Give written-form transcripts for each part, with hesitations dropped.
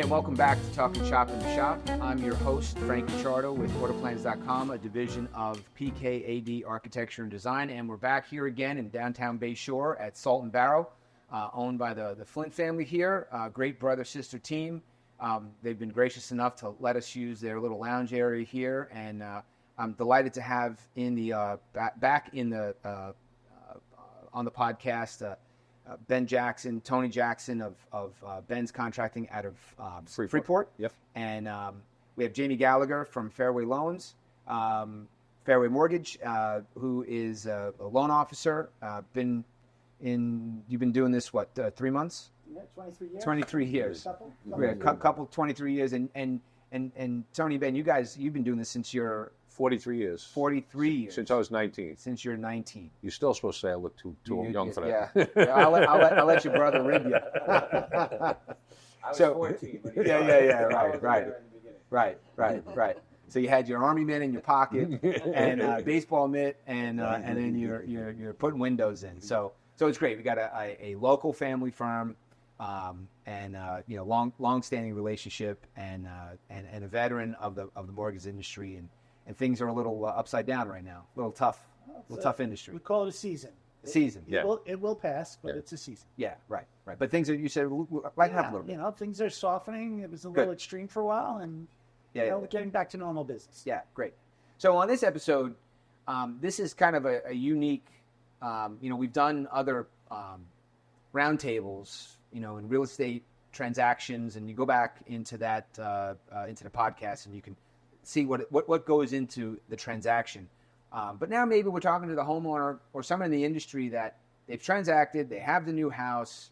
and welcome back to Talking Shop in the Shop. I'm your host, Frank Chardo with AutoPlans.com, a division of PKAD Architecture and Design, and we're back here again in downtown Bay Shore at Salt and Barrow, owned by the Flint family here, great brother-sister team. They've been gracious enough to let us use their little lounge area here, and I'm delighted to have in the back in the on the podcast Ben Jackson, Tony Jackson of Ben's Contracting out of Freeport. Yep. And we have Jamie Gallagher from Fairway Loans, Fairway Mortgage, who is a loan officer. You've been doing this, 3 months? Yeah, 23 years. 23 years. Couple 23 years. And Tony, Ben, you've been doing this since you're 43 years. 43 years. Since I was 19. Since you're 19. You're still supposed to say I look too young for that. Yeah. I'll let your brother rib you. I was 14. But Right. So you had your army mitt in your pocket and baseball mitt, and then you're putting windows in. So it's great. We got a local family firm, and long-standing relationship, and a veteran of the mortgage industry, and things are a little upside down right now. A little tough industry. We call it a season. Yeah. It will pass, but it's a season. Yeah, right. But things are, you said, lighten up a little bit. Things are softening. It was a little extreme for a while, and we're getting back to normal business. Yeah, great. So on this episode, this is kind of a unique, we've done other roundtables, in real estate transactions, and you go back into that, into the podcast, and you can see what goes into the transaction. But now maybe we're talking to the homeowner or someone in the industry that they've transacted, they have the new house,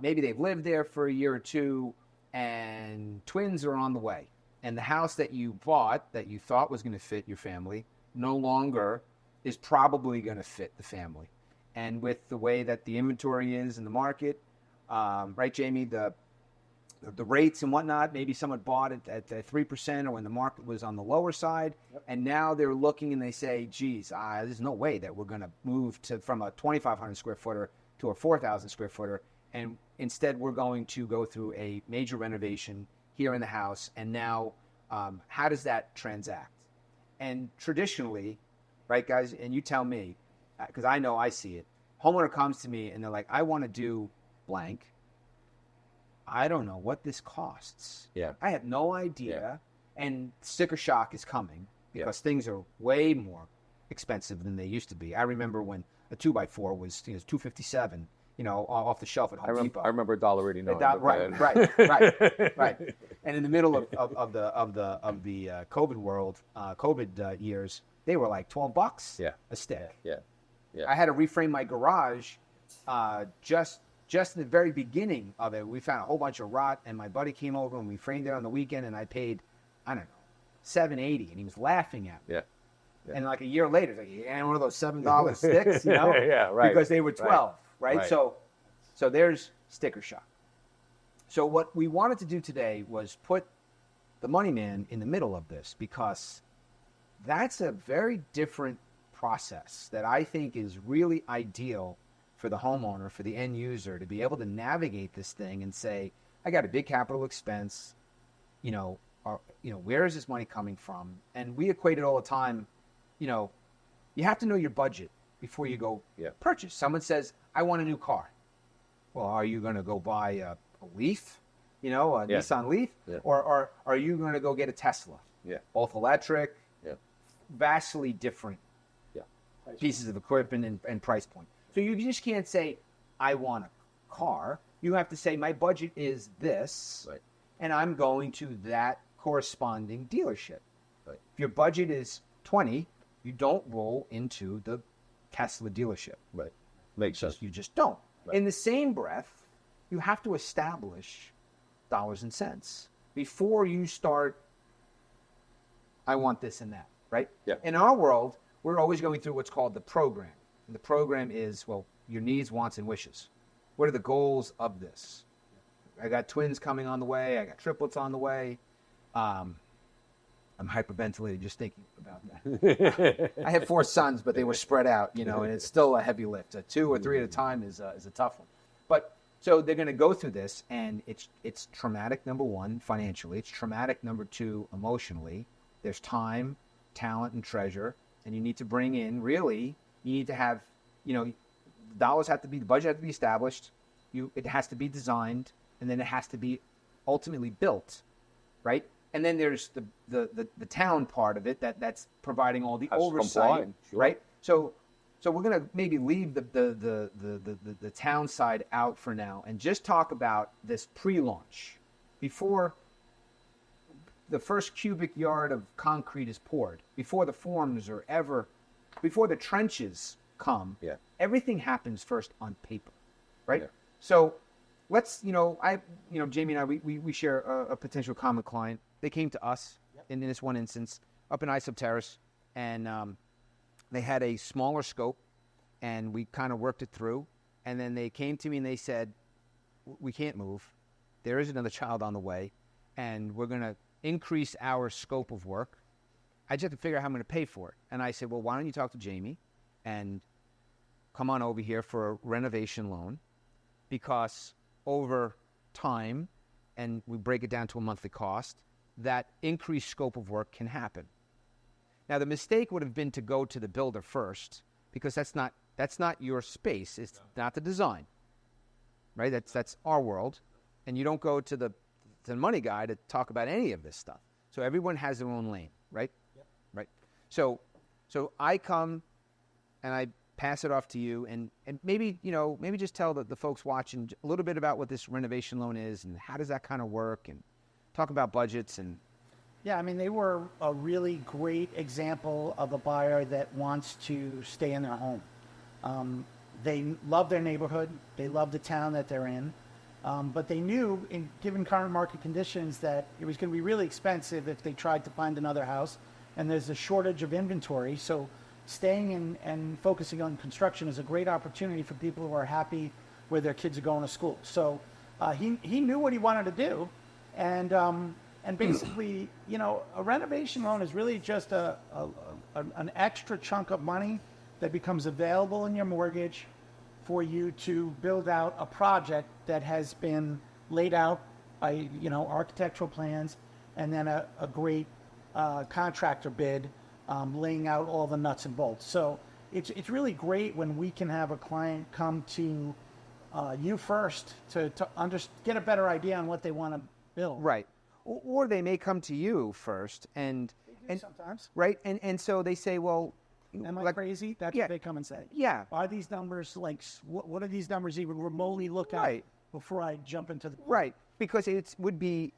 maybe they've lived there for a year or two, and twins are on the way. And the house that you bought that you thought was going to fit your family no longer is probably going to fit the family. And with the way that the inventory is in the market, right, Jamie, the rates and whatnot, maybe someone bought it at 3% or when the market was on the lower side, and now they're looking and they say, geez, there's no way that we're going to move from a 2,500 square footer to a 4,000 square footer, and instead we're going to go through a major renovation here in the house, and now how does that transact? And traditionally, right, guys, and you tell me, because I know I see it, homeowner comes to me and they're like, I want to do blank. I don't know what this costs. Yeah. I have no idea. Yeah. And sticker shock is coming because things are way more expensive than they used to be. I remember when a 2x4 was $257, off the shelf at Home Depot. I remember $1.89. Right. And in the middle of the COVID world, COVID years, they were like $12 a stick. Yeah. I had to reframe my garage just in the very beginning of it. We found a whole bunch of rot, and my buddy came over and we framed it on the weekend, and I paid, I don't know, $7.80, and he was laughing at me. Yeah. And like a year later, he's like, one of those $7 sticks, Yeah, right. Because they were 12, right? So there's sticker shock. So what we wanted to do today was put the money man in the middle of this, because that's a very different process that I think is really ideal for the homeowner, for the end user, to be able to navigate this thing and say, I got a big capital expense, where is this money coming from? And we equate it all the time, you have to know your budget before you go purchase. Someone says, I want a new car. Well, are you going to go buy a Leaf, Nissan Leaf? Yeah. Or are you going to go get a Tesla? Yeah. Both electric, vastly different pieces of equipment and price point. So you just can't say, I want a car. You have to say, my budget is this, and I'm going to that corresponding dealership. Right. If your budget is 20, you don't roll into the Tesla dealership. Right. Makes sense. You just don't. Right. In the same breath, you have to establish dollars and cents before you start, I want this and that, right? Yeah. In our world, we're always going through what's called the program. And the program is, your needs, wants, and wishes. What are the goals of this? I got twins coming on the way. I got triplets on the way. I'm hyperventilating just thinking about that. I had 4 sons, but they were spread out, and it's still a heavy lift. 2 or 3 at a time is a tough one. But So they're going to go through this, and it's traumatic, number one, financially. It's traumatic, number two, emotionally. There's time, talent, and treasure, and you need to bring in, really, you need to have, dollars have to be, the budget has to be established, it has to be designed, and then it has to be ultimately built, right? And then there's the town part of it that's providing all the oversight, sure. right? So we're going to maybe leave the town side out for now and just talk about this pre-launch before the first cubic yard of concrete is poured, before the forms are ever, before the trenches come. Yeah. Everything happens first on paper, right? Yeah. So let's, Jamie and I, we share a potential common client. They came to us in this one instance up in Islip Terrace, and they had a smaller scope, and we kind of worked it through. And then they came to me and they said, we can't move. There is another child on the way, and we're going to increase our scope of work. I just have to figure out how I'm going to pay for it. And I said, well, why don't you talk to Jamie and come on over here for a renovation loan, because over time, and we break it down to a monthly cost, that increased scope of work can happen. Now, the mistake would have been to go to the builder first, because that's not your space. It's not the design, right? That's our world, and you don't go to the money guy to talk about any of this stuff. So everyone has their own lane, right? Yep. Right. So I come and I pass it off to you, and maybe just tell the folks watching a little bit about what this renovation loan is and how does that kind of work, and talk about budgets. And yeah, I mean, they were a really great example of a buyer that wants to stay in their home. They love their neighborhood, they love the town that they're in, but they knew, given current market conditions, that it was going to be really expensive if they tried to find another house, and there's a shortage of inventory. So staying and focusing on construction is a great opportunity for people who are happy where their kids are going to school. So he knew what he wanted to do, and basically, a renovation loan is really just an extra chunk of money that becomes available in your mortgage for you to build out a project that has been laid out by, architectural plans, and then a great contractor bid laying out all the nuts and bolts. So it's really great when we can have a client come to you first to get a better idea on what they want to build. Right. Or they may come to you first, and sometimes. Right. And so they say, well, am I crazy? That's what they come and say. Yeah. Are these numbers what do these numbers even remotely look at before I jump into the right? Because it would be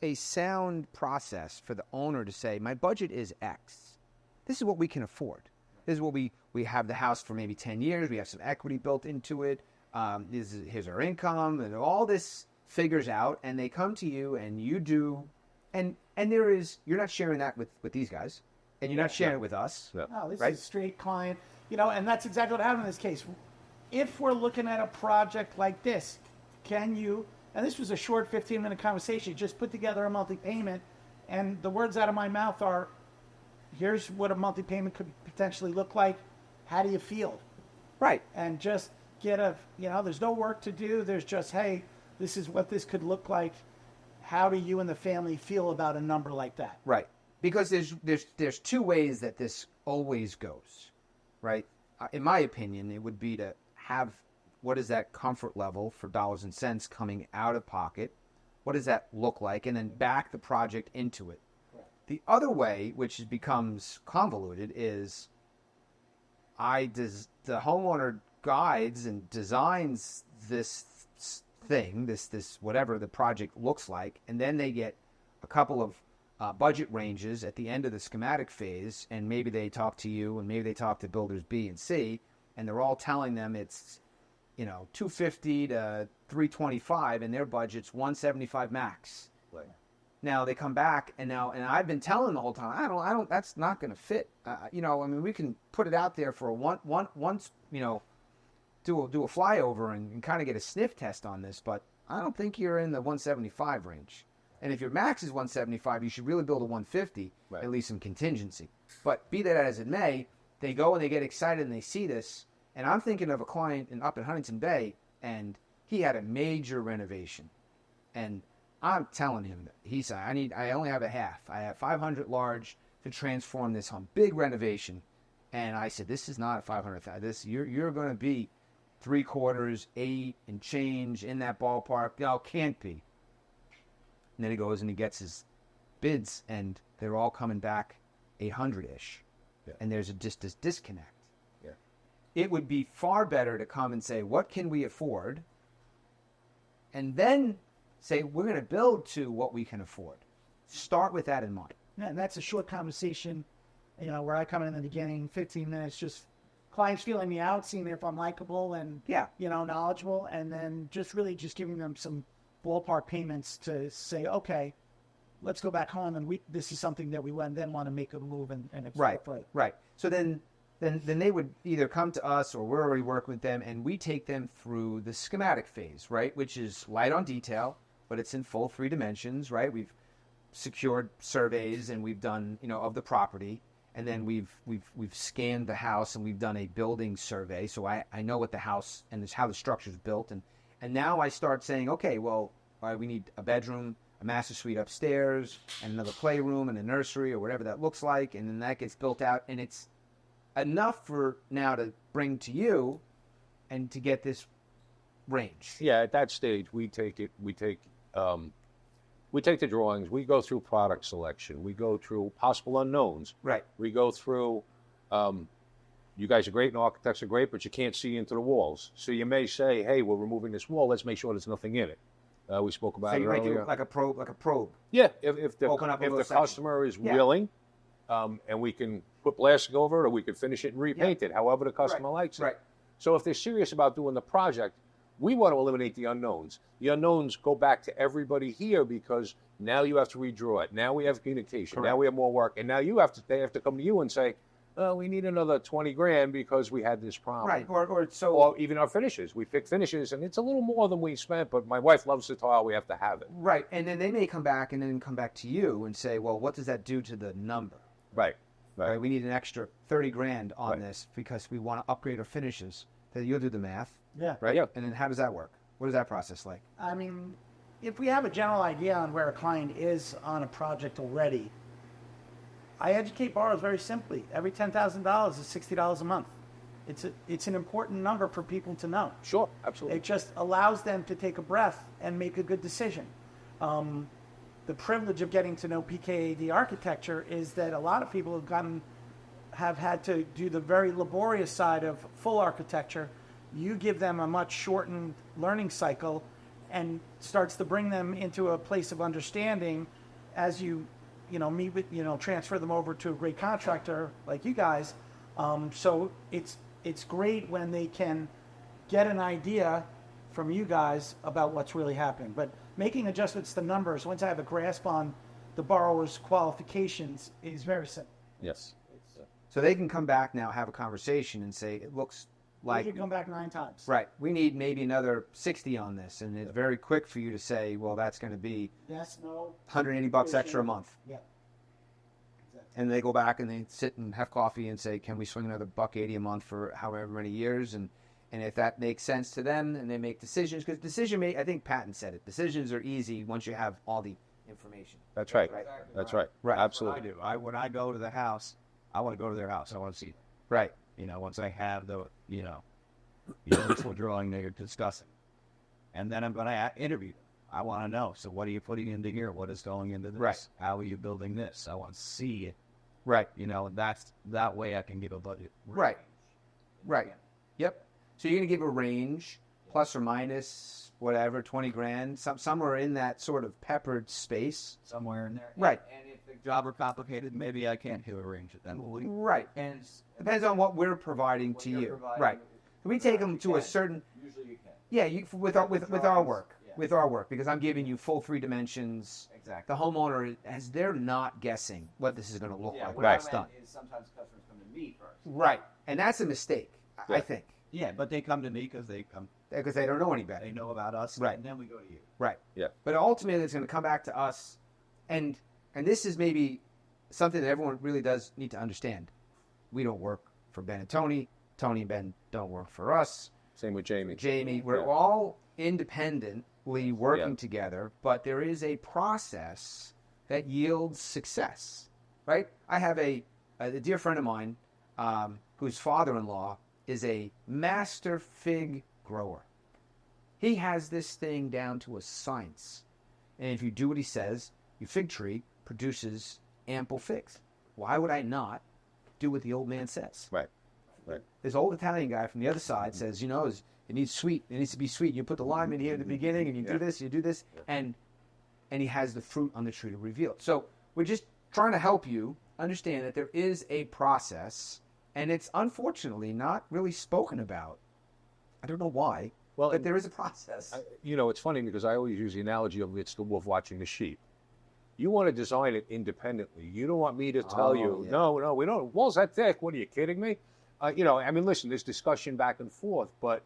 a sound process for the owner to say, my budget is X. This is what we can afford. This is what we have the house for maybe 10 years. We have some equity built into it. Here's our income, and all this figures out. And they come to you, and you do, and you're not sharing that with these guys. And you're not sharing it with us. Yeah. No, this is a straight client. And that's exactly what happened in this case. If we're looking at a project like this, can you, and this was a short 15-minute conversation, just put together a monthly payment, and the words out of my mouth are, here's what a monthly payment could potentially look like. How do you feel? Right. And just get there's no work to do. There's just, hey, this is what this could look like. How do you and the family feel about a number like that? Right. Because there's two ways that this always goes, right? In my opinion, it would be to have, what is that comfort level for dollars and cents coming out of pocket? What does that look like? And then back the project into it. Right. The other way, which becomes convoluted, is the homeowner guides and designs this thing, this whatever the project looks like, and then they get a couple of budget ranges at the end of the schematic phase, and maybe they talk to you, and maybe they talk to builders B and C, and they're all telling them it's $250 to $325, and their budget's $175 max. Right. Now they come back, and I've been telling them the whole time, I don't. That's not going to fit. We can put it out there for once, do a flyover and kind of get a sniff test on this, but I don't think you're in the 175 range. And if your max is 175, you should really build a 150, right, at least some contingency. But be that as it may, they go and they get excited and they see this. And I'm thinking of a client up in Huntington Bay, and He had a major renovation, and I'm telling him that he said, I only have a half. I have 500 large to transform this home, big renovation. And I said, this is not a 500,000. This you're going to be 3/4, 8 and change in that ballpark. No, can't be. And then he goes and he gets his bids, and they're all coming back 800-ish. Yeah. And there's just this disconnect. Yeah. It would be far better to come and say, what can we afford? And then say, we're going to build to what we can afford. Start with that in mind. Yeah, and that's a short conversation, where I come in the beginning, 15 minutes, just clients feeling me out, seeing if I'm likable and, knowledgeable, and then just giving them some ballpark payments to say, okay, let's go back home, and this is something that we then want to make a move and right. So then they would either come to us, or we're already working with them, and we take them through the schematic phase, right, which is light on detail, but it's in full 3 dimensions, right? We've secured surveys, and we've done, of the property, and then we've scanned the house, and we've done a building survey, so I know what the house and how the structure's built, and now I start saying, okay, well, all right, we need a bedroom, a master suite upstairs, and another playroom, and a nursery, or whatever that looks like, and then that gets built out, and it's enough for now to bring to you and to get this range. Yeah, at that stage, we take the drawings, we go through product selection, we go through possible unknowns. Right. We go through, you guys are great and architects are great, but you can't see into the walls. So you may say, hey, we're removing this wall, let's make sure there's nothing in it. We spoke about so it you might earlier. do like a probe. Yeah, if the Open up a little customer is willing, and we can put plastic over it, or we could finish it and repaint it, however the customer likes it. Right. So if they're serious about doing the project, we want to eliminate the unknowns. The unknowns go back to everybody here, because now you have to redraw it. Now we have communication. Correct. Now we have more work, and now they have to come to you and say, we need another 20 grand because we had this problem. Right. Or even our finishes. We pick finishes, and it's a little more than we spent, but my wife loves the tile. We have to have it. Right. And then they may come back to you and say, well, what does that do to the number? Right. Right. We need an extra 30 grand on this because we want to upgrade our finishes. Then you'll do the math. Yeah. Right? Yeah. And then how does that work? What is that process like? I mean, if we have a general idea on where a client is on a project already, I educate borrowers very simply. Every $10,000 is $60 a month. It's an important number for people to know. Sure, absolutely. It just allows them to take a breath and make a good decision. The privilege of getting to know PKAD architecture is that a lot of people have had to do the very laborious side of full architecture. You give them a much shortened learning cycle and starts to bring them into a place of understanding as you meet with, transfer them over to a great contractor like you guys. So it's great when they can get an idea from you guys about what's really happening. But making adjustments to numbers, once I have a grasp on the borrower's qualifications, is very simple. Yes. So they can come back now, have a conversation, and say, it looks like... You can come back 9 times. Right. We need maybe another 60 on this. And it's very quick for you to say, well, that's going to be Yes, no. $180 extra a month. Yeah. And they go back and they sit and have coffee and say, can we swing another $180 a month for however many years? And if that makes sense to them, and they make decisions, because I think Patton said it, decisions are easy once you have all the information. That's right. Exactly That's right. right. Absolutely. What I do. When I go to the house, I want to go to their house. I want to see it. Right. Once I have the initial drawing they're discussing. And then I'm going to interview them. I want to know. So what are you putting into here? What is going into this? Right. How are you building this? I want to see it. Right. That's that way I can give a budget. Right. Right. Yep. So you're going to give a range, plus or minus, whatever, 20 grand, somewhere in that sort of peppered space. Somewhere in there. Right. And if the job are complicated, maybe I can't do arrange it then. Right. And Depends on what we're providing to you. Right. We take them to a certain... Usually you can. Yeah, with our work. Yeah. With our work, because I'm giving you full 3 dimensions. Exactly. The homeowner, as they're not guessing what this is going to look like. What when I it's done. meant is sometimes customers come to me first. Right. And that's a mistake, I Yeah. think, yeah, but they come to me because they don't know any better. they know about us. Right. And then we go to you. Right. Yeah. But ultimately, it's going to come back to us, and this is maybe something that everyone really does need to understand. We don't work for Ben and Tony. Tony and Ben don't work for us. Same with Jamie. Jamie, we're Yeah. all independently working Yeah. together, but there is a process that yields success, right? I have a dear friend of mine whose father-in-law is a master fig grower. He has this thing down to a science. And if you do what he says, your fig tree produces ample figs. Why would I not do what the old man says? Right. This old Italian guy from the other side says, it needs sweet. It needs to be sweet. You put the lime in here at the beginning, and you do this, and he has the fruit on the tree to reveal it. So we're just trying to help you understand that there is a process, and it's unfortunately not really spoken about. I don't know why, but there is a process. It's funny because I always use the analogy of it's the wolf watching the sheep. You want to design it independently. You don't want me to tell you, no, we don't. Wall's that thick. What are you kidding me? Listen, there's discussion back and forth, but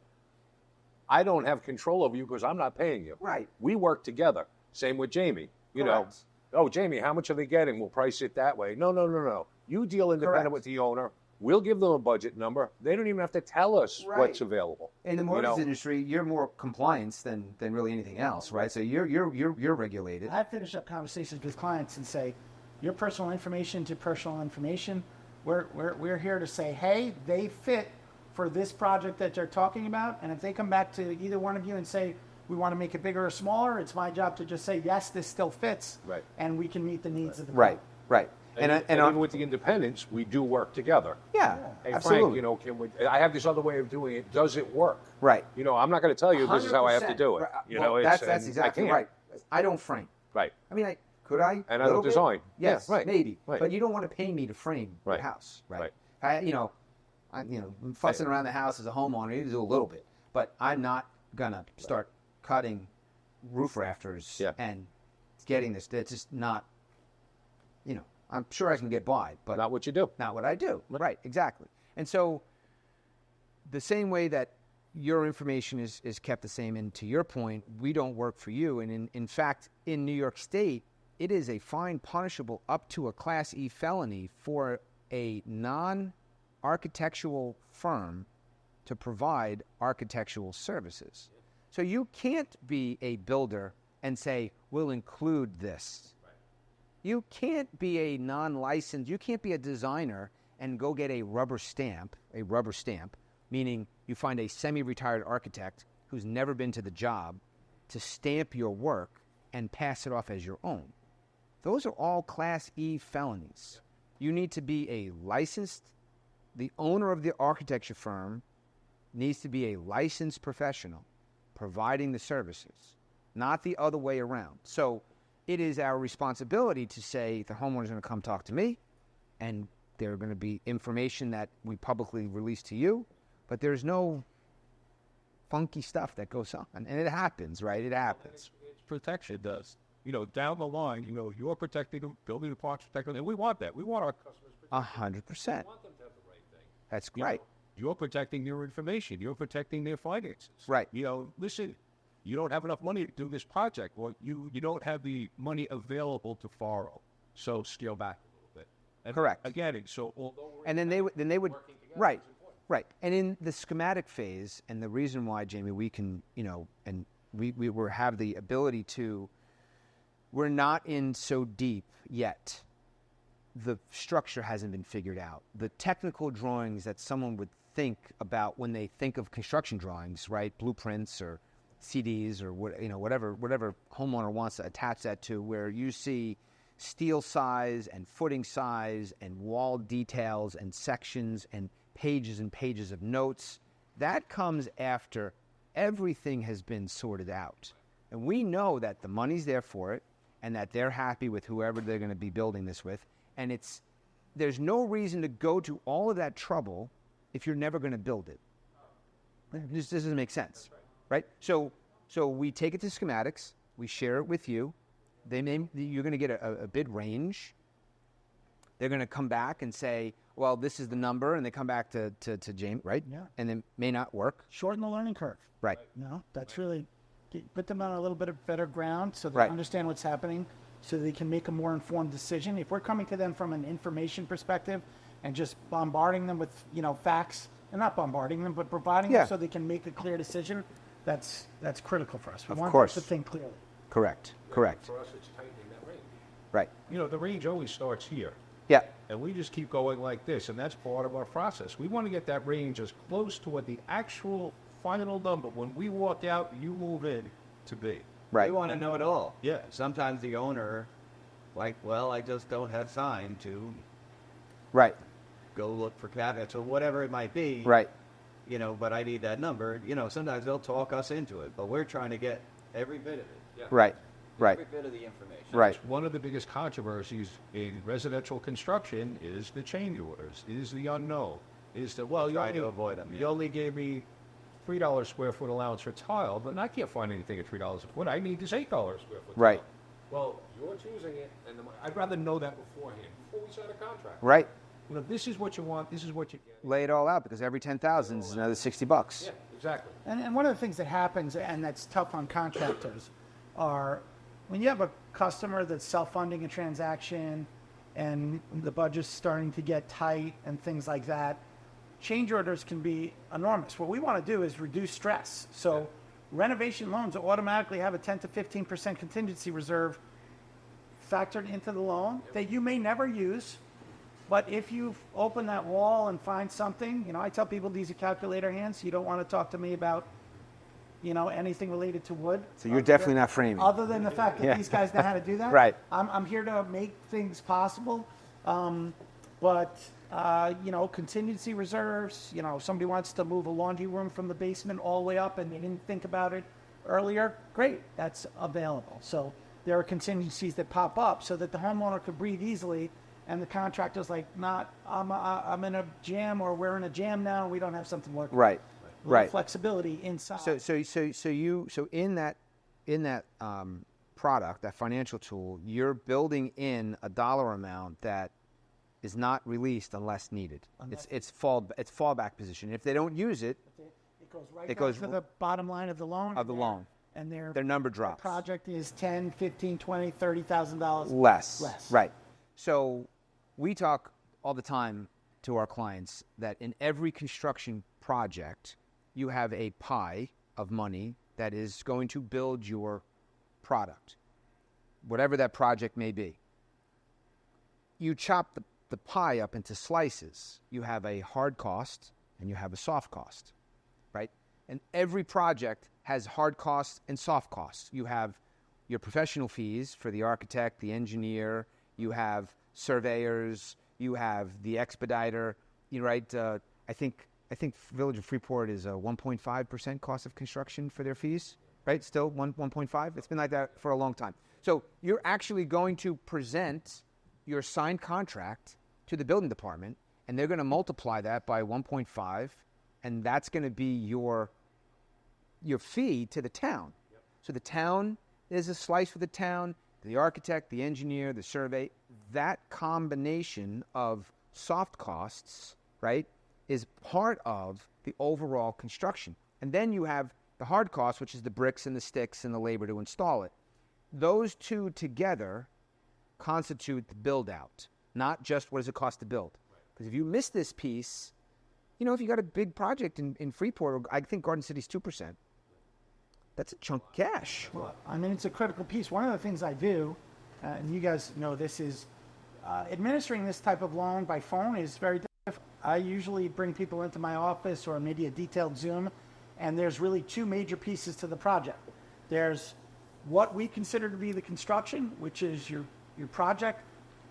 I don't have control over you because I'm not paying you. Right. We work together. Same with Jamie. Correct. Jamie, how much are they getting? We'll price it that way. No. You deal independent Correct. with the owner. We'll give them a budget number. They don't even have to tell us what's available. In the mortgage industry, you're more compliance than really anything else, right? So you're regulated. I finish up conversations with clients and say, your personal information to personal information. We're here to say, hey, they fit for this project that they're talking about, and if they come back to either one of you and say, we want to make it bigger or smaller, it's my job to just say, yes, this still fits, Right. and we can meet the needs of the Right. And even with the independents, we do work together. Yeah, Hey, absolutely. Frank, I have this other way of doing it. Does it work? Right. I'm not going to tell you this is how I have to 100%. do it. Right. That's exactly right. I don't frame. Right. Could I? And I don't design. Yes, Yeah, right. maybe. Right. But you don't want to pay me to frame Right. your house, right? Right. I'm fussing around the house as a homeowner. You do a little bit, but I'm not gonna start cutting roof rafters and getting this. That's just not. I'm sure I can get by, but Not what you do. not what I do. Right, exactly. And so the same way that your information is kept the same, and to your point, we don't work for you. And in fact, in New York State, it is a fine punishable up to a Class E felony for a non-architectural firm to provide architectural services. So you can't be a builder and say, we'll include this. You can't be a non-licensed, you can't be a designer and go get a rubber stamp, meaning you find a semi-retired architect who's never been to the job to stamp your work and pass it off as your own. Those are all Class E felonies. You need to be a licensed, the owner of the architecture firm needs to be a licensed professional providing the services, not the other way around. So it is our responsibility to say the homeowner's going to come talk to me, and there are going to be information that we publicly release to you, but there's no funky stuff that goes on. And it happens, right? It happens. It's protection does. Down the line, you're protecting them, building departments protecting them, and we want that. We want our customers protected. 100%. We want them to have the right thing. That's right. You're protecting their information. You're protecting their finances. Right. Listen, you don't have enough money to do this project, or you don't have the money available to borrow, so scale back a little bit. And Correct. Again, so although we're And then they would working together, right, it's important. right. And in the schematic phase, and the reason why, Jamie, we can, and we have the ability to, we're not in so deep yet. The structure hasn't been figured out. The technical drawings that someone would think about when they think of construction drawings, right, blueprints or CDs or whatever homeowner wants to attach that to, where you see steel size and footing size and wall details and sections and pages of notes. That comes after everything has been sorted out. And we know that the money's there for it and that they're happy with whoever they're going to be building this with. And there's no reason to go to all of that trouble if you're never going to build it. This doesn't make sense. Right? So we take it to schematics. We share it with you. You're going to get a bid range. They're going to come back and say, well, this is the number, and they come back to James, right? Yeah. And it may not work. Shorten the learning curve. Right. That's really put them on a little bit of better ground so they Right. understand what's happening, so they can make a more informed decision. If we're coming to them from an information perspective and just bombarding them with facts, and not bombarding them, but providing Yeah. them so they can make a clear decision, That's critical for us. We Of want course. them to think clearly. Correct. Correct. For us, it's tightening that range. Right. You know, the range always starts here. Yeah. And we just keep going like this, and that's part of our process. We want to get that range as close to what the actual final number, when we walk out, you move in, to be. Right. We want to know it all. Yeah. Sometimes the owner, like, well, I just don't have time to Right. go look for cabinets or whatever it might be. Right. You know, but I need that number. You know, sometimes they'll talk us into it, but we're trying to get every bit of it. Right. Right. Every bit of the information. Right. One of the biggest controversies in residential construction is the change orders, is the unknown, is that, well, Try to avoid them. you only gave me $3 square foot allowance for tile, but I can't find anything at $3 a foot. I need this $8 square foot Right. tile. Well, you're choosing it, and I'd rather know that beforehand, before we sign a contract. Right. You know, this is what you want, this is what you get. Lay it all out, because every 10,000 is another $60. Yeah, exactly. And one of the things that happens, and that's tough on contractors, are when you have a customer that's self-funding a transaction and the budget's starting to get tight and things like that, change orders can be enormous. What we want to do is reduce stress. So renovation loans automatically have a 10 to 15% contingency reserve factored into the loan that you may never use. But if you open that wall and find something, you know, I tell people these are calculator hands. You don't want to talk to me about, you know, anything related to wood. So you're definitely not framing. Other than the fact that Yeah. these guys know how to do that. Right. I'm here to make things possible. But you know, contingency reserves, you know, if somebody wants to move a laundry room from the basement all the way up and they didn't think about it earlier, great, that's available. So there are contingencies that pop up so that the homeowner could breathe easily and the contractor's like, I'm in a jam, or we're in a jam now and we don't have something working. Right. Right. Flexibility inside. So in that product, that financial tool, you're building in a dollar amount that is not released unless needed. It's fallback position. If they don't use it, It goes right It down goes to the bottom line of the loan. of the loan, And their number drops. project is $10, $15, $20, $30,000 Less. less. Right. So we talk all the time to our clients that in every construction project, you have a pie of money that is going to build your product, whatever that project may be. You chop the pie up into slices. You have a hard cost and you have a soft cost, right? And every project has hard costs and soft costs. You have your professional fees for the architect, the engineer, you have surveyors, you have the expediter, right? I think Village of Freeport is a 1.5% cost of construction for their fees, right? Still 1.5. It's been like that for a long time. So you're actually going to present your signed contract to the building department, and they're going to multiply that by 1.5, and that's going to be your fee to the town. Yep. So the town, there's a slice for the town, the architect, the engineer, the survey. That combination of soft costs, right, is part of the overall construction. And then you have the hard costs, which is the bricks and the sticks and the labor to install it. Those two together constitute the build-out, not just what does it cost to build. Because if you miss this piece, you know, if you got a big project in Freeport, I think Garden City's 2%, that's a chunk of cash. Well, I mean, it's a critical piece. One of the things I do, and you guys know this, is administering this type of loan by phone is very difficult. I usually bring people into my office or maybe a detailed Zoom, and there's really two major pieces to the project. There's what we consider to be the construction, which is your project,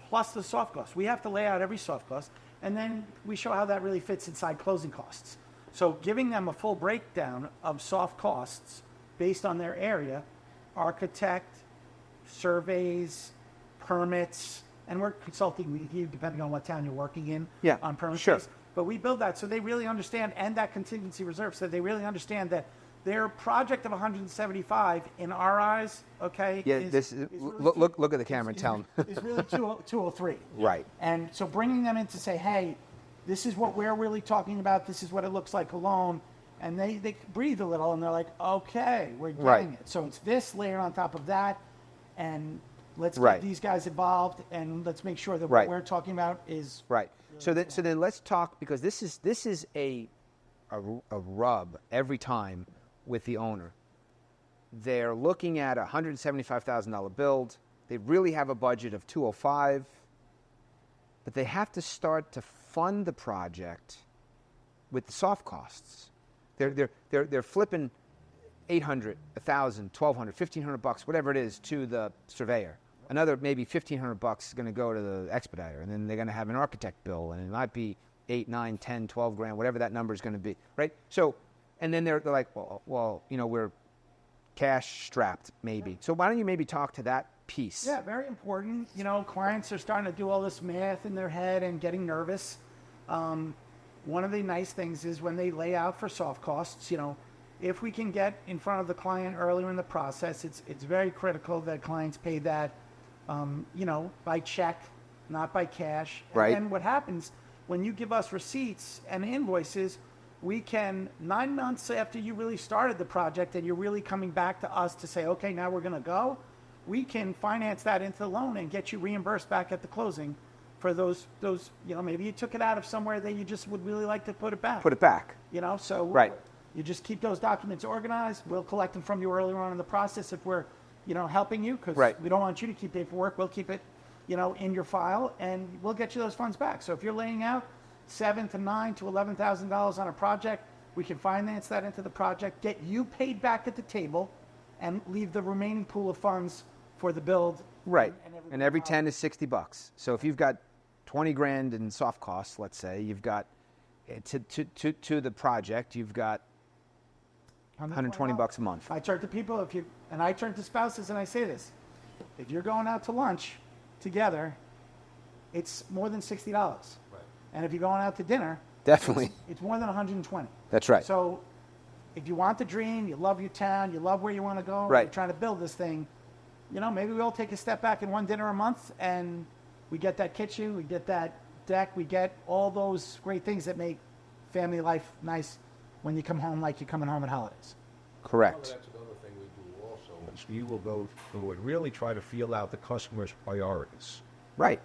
plus the soft costs. We have to lay out every soft cost, and then we show how that really fits inside closing costs. So giving them a full breakdown of soft costs based on their area, architect, surveys, permits, and we're consulting with you depending on what town you're working in on permits. Sure. But we build that so they really understand, and that contingency reserve, so they really understand that their project of 175 in our eyes, okay, Yeah, is really look at the camera and tell them. is really 203. Right. And so bringing them in to say, hey, this is what we're really talking about. This is what it looks like alone. And they breathe a little and they're like, okay, we're getting it. So it's this layer on top of that. And let's get these guys involved and let's make sure that what we're talking about is right. So then let's talk, because this is a rub every time with the owner. They're looking at a $175,000 build. They really have a budget of $205,000, but they have to start to fund the project with the soft costs. They're flipping $800, $1,000, $1,200, $1,500, whatever it is, to the surveyor. Another maybe $1,500 is going to go to the expediter, and then they're going to have an architect bill, and it might be 8, 9, 10, 12 grand, whatever that number is going to be, right? So, and then they're like, well, we're cash strapped, maybe. So why don't you maybe talk to that piece? Yeah, very important. Clients are starting to do all this math in their head and getting nervous. One of the nice things is when they lay out for soft costs, if we can get in front of the client earlier in the process, it's very critical that clients pay that, by check, not by cash. Right. And what happens when you give us receipts and invoices, we can, 9 months after you really started the project and you're really coming back to us to say, okay, now we're going to go, we can finance that into the loan and get you reimbursed back at the closing for those, maybe you took it out of somewhere that you just would really like to put it back. Put it back. So Right. You just keep those documents organized. We'll collect them from you earlier on in the process if we're, helping you, because Right. we don't want you to keep paperwork. We'll keep it, in your file, and we'll get you those funds back. So if you're laying out $7,000 to $9,000 to $11,000 on a project, we can finance that into the project, get you paid back at the table, and leave the remaining pool of funds for the build. Right. everything And every else. 10 is $60. So if you've got 20 grand in soft costs, let's say, you've got to the project, you've got $120 a month. I turn to people, and I turn to spouses, and I say this: if you're going out to lunch together, it's more than $60. Right. And if you're going out to dinner, Definitely. it's more than 120. That's right. So, if you want the dream, you love your town, you love where you want to go, Right. you're trying to build this thing, maybe we'll take a step back in one dinner a month, and we get that kitchen, we get that deck, we get all those great things that make family life nice when you come home like you're coming home at holidays. Correct. That's another thing we do also. Is we will go through and really try to feel out the customer's priorities. Right.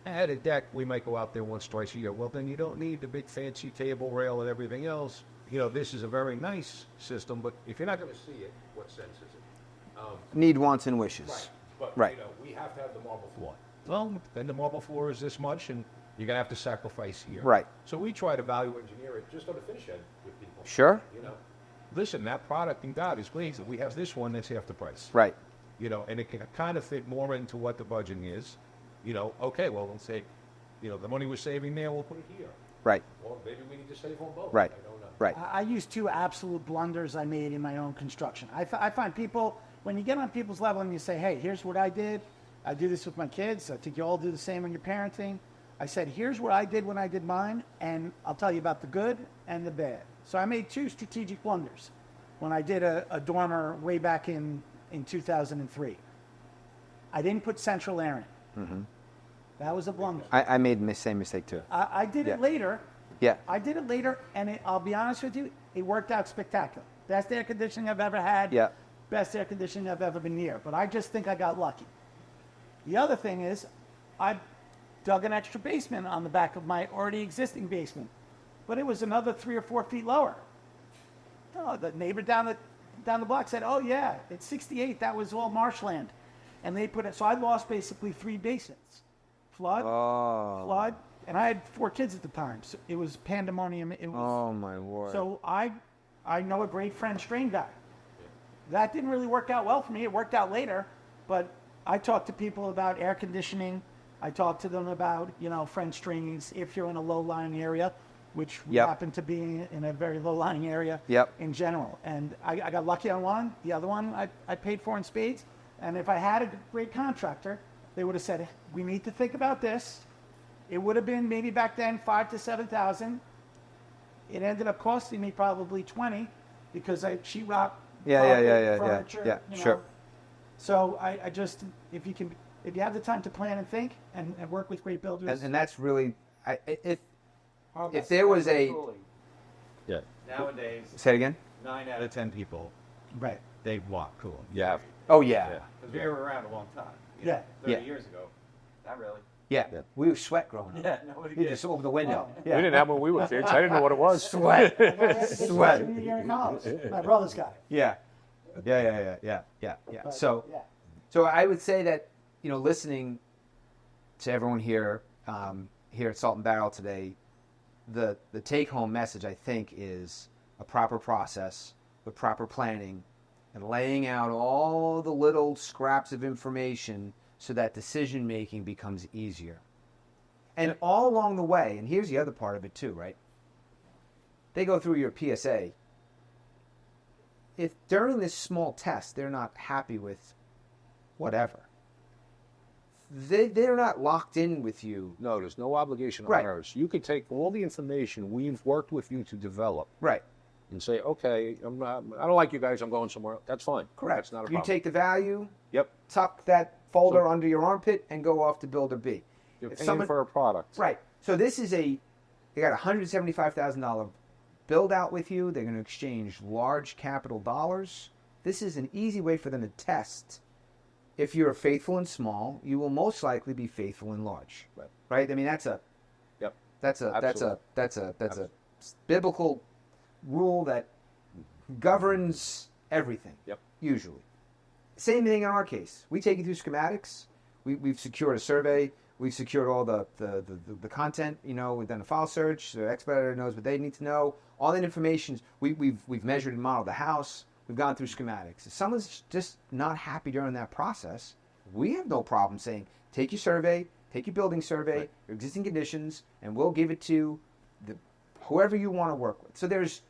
At a deck, we might go out there once, twice a year. Well, then you don't need the big fancy table rail and everything else. This is a very nice system, but if you're not going to see it, what sense is it? Need, wants, and wishes. Right. But, Right. we have to have the marble floor. Well, then the marble floor is this much, and you're going to have to sacrifice here. Right. So we try to value engineer it just on the finish end with people. Sure. Listen, that product in God is pleased. We have this one that's half the price. Right. And it can kind of fit more into what the budgeting is. Okay, well, we'll say, the money we're saving there, we'll put it here. Right. Or maybe we need to save on both. Right. I don't know. Right. I use 2 absolute blunders I made in my own construction. I find people, when you get on people's level and you say, hey, here's what I did. I do this with my kids. I think you all do the same on your parenting. I said, here's what I did when I did mine, and I'll tell you about the good and the bad. So I made 2 strategic blunders when I did a dormer way back in 2003. I didn't put central air in. Mm-hmm. That was a blunder. I made the same mistake too. I did it later. Yeah. I did it later, and I'll be honest with you, it worked out spectacular. Best air conditioning I've ever had. Yeah. Best air conditioning I've ever been near. But I just think I got lucky. The other thing is, I dug an extra basement on the back of my already existing basement, but it was another 3 or 4 feet lower. Oh, the neighbor down the block said, "Oh yeah, it's 68. That was all marshland," and they put it. So I lost basically 3 basements. Flood, and I had 4 kids at the time, so it was pandemonium. It was, Oh my word. so I know a great French drain guy. That didn't really work out well for me. It worked out later, but I talked to people about air conditioning. I talked to them about, French drains if you're in a low-lying area, which we Yep. happen to be in a very low-lying area Yep. in general. And I got lucky on one. The other one I paid for in spades. And if I had a great contractor, they would have said, we need to think about this. It would have been maybe back then 5,000 to 7,000. It ended up costing me probably 20 because I sheetrock Yeah. furniture. Yeah, you sure. know. So I just, if you have the time to plan and think and work with great builders. And that's really, if Okay. there was a, Yeah. Nowadays, say it again? 9 out Out of of 10 people, Right. they want cooling. Yeah. Oh yeah. because we were around a long time. Yeah. 30 Yeah. years ago. Not really. Yeah. We were sweat growing up. Yeah, nobody You gets just open the window. We didn't have when we were kids. I didn't know what it was. Sweat. Sweat. You're in college. My brother's got it. Yeah. But, So, yeah. so I would say that, listening to everyone here, here at Salt and Barrel today, the take-home message, I think, is a proper process with proper planning and laying out all the little scraps of information so that decision-making becomes easier. And all along the way, and here's the other part of it too, right? They go through your PSA. If during this small test they're not happy with whatever, they're not locked in with you. No, there's no obligation on Right. ours. You can take all the information we've worked with you to develop Right. and say, okay, I don't like you guys. I'm going somewhere else. That's fine. Correct. That's not a You problem. take the value, Yep. tuck that folder under your armpit, and go off to builder B. You're If paying someone- for a product. Right. So this is they got $175,000 build out with you. They're going to exchange large capital dollars. This is an easy way for them to test. If you're faithful in small, you will most likely be faithful in large. Right? I mean, that's a Yep. that's a Absolutely. biblical rule that governs everything. Yep. Usually. Same thing in our case. We take you through schematics. We've secured a survey. We've secured all the content. We've done a file search. The expeditor knows what they need to know. All that information. We've measured and modeled the house. We've gone through schematics. If someone's just not happy during that process, we have no problem saying, take your survey, take your building survey, Right. your existing conditions, and we'll give it to whoever you want to work with. So there's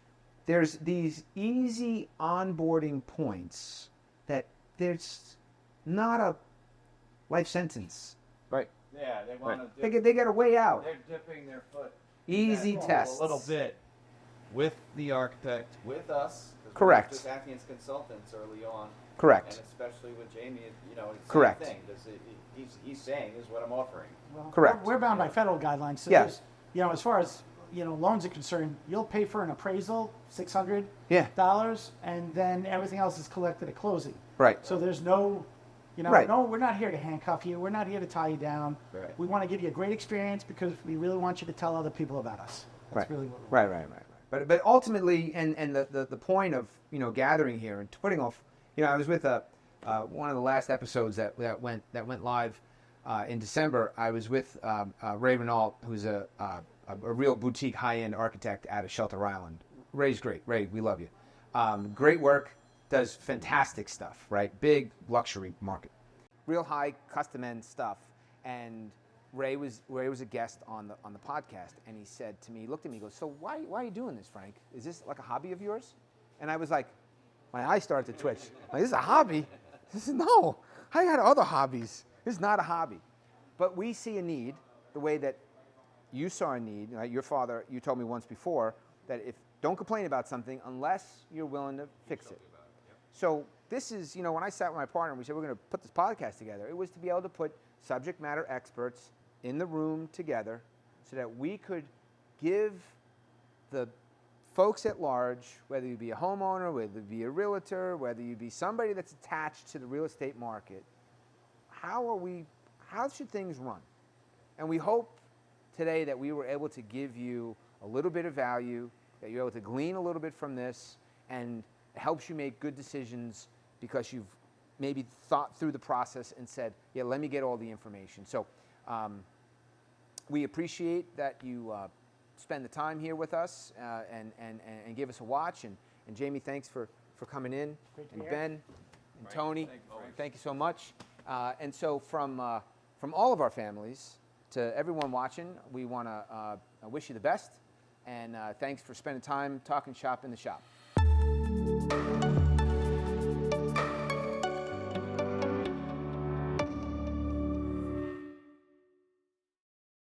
these easy onboarding points that there's not a life sentence. Right. Yeah, they want to. They get a way out. They're dipping their foot. Easy in that tests. A little bit with the architect, with us. 'cause we Correct. were just acting as consultants early on. Correct. And especially with Jamie, it's the Correct. same thing. He's saying is what I'm offering. Well, Correct. We're bound by federal guidelines. So Yeah. there's, as far as loans are concerned, you'll pay for an appraisal, $600. Yeah. And then everything else is collected at closing. Right. So there's no, Right. no, we're not here to handcuff you. We're not here to tie you down. Right. We want to give you a great experience because we really want you to tell other people about us. That's really what we're Right. But ultimately, and the point of gathering here and putting off, I was with one of the last episodes that went live in December. I was with Ray Renault, who's a real boutique high-end architect out of Shelter Island. Ray's great. Ray, we love you. Great work, does fantastic stuff. Right, big luxury market, real high custom end stuff. And Ray was a guest on the podcast, and he said to me, he looked at me, he goes, "So why are you doing this, Frank? Is this like a hobby of yours?" And I was like, my eyes started to twitch. Like, this is a hobby? This is no. I got other hobbies. This is not a hobby. But we see a need, the way that you saw a need. Right? Your father, you told me once before that don't complain about something unless you're willing to fix it. So this is, when I sat with my partner and we said we're going to put this podcast together, it was to be able to put subject matter experts in the room together so that we could give the folks at large, whether you be a homeowner, whether you be a realtor, whether you be somebody that's attached to the real estate market, how should things run? And we hope today that we were able to give you a little bit of value, that you're able to glean a little bit from this, and it helps you make good decisions because you've maybe thought through the process and said, yeah, let me get all the information. So we appreciate that you spend the time here with us and give us a watch. And Jamie, thanks for coming in. Great to And be Ben here. and Tony, thank you so much. And so from all of our families to everyone watching, we want to wish you the best. And thanks for spending time talking shop in the shop.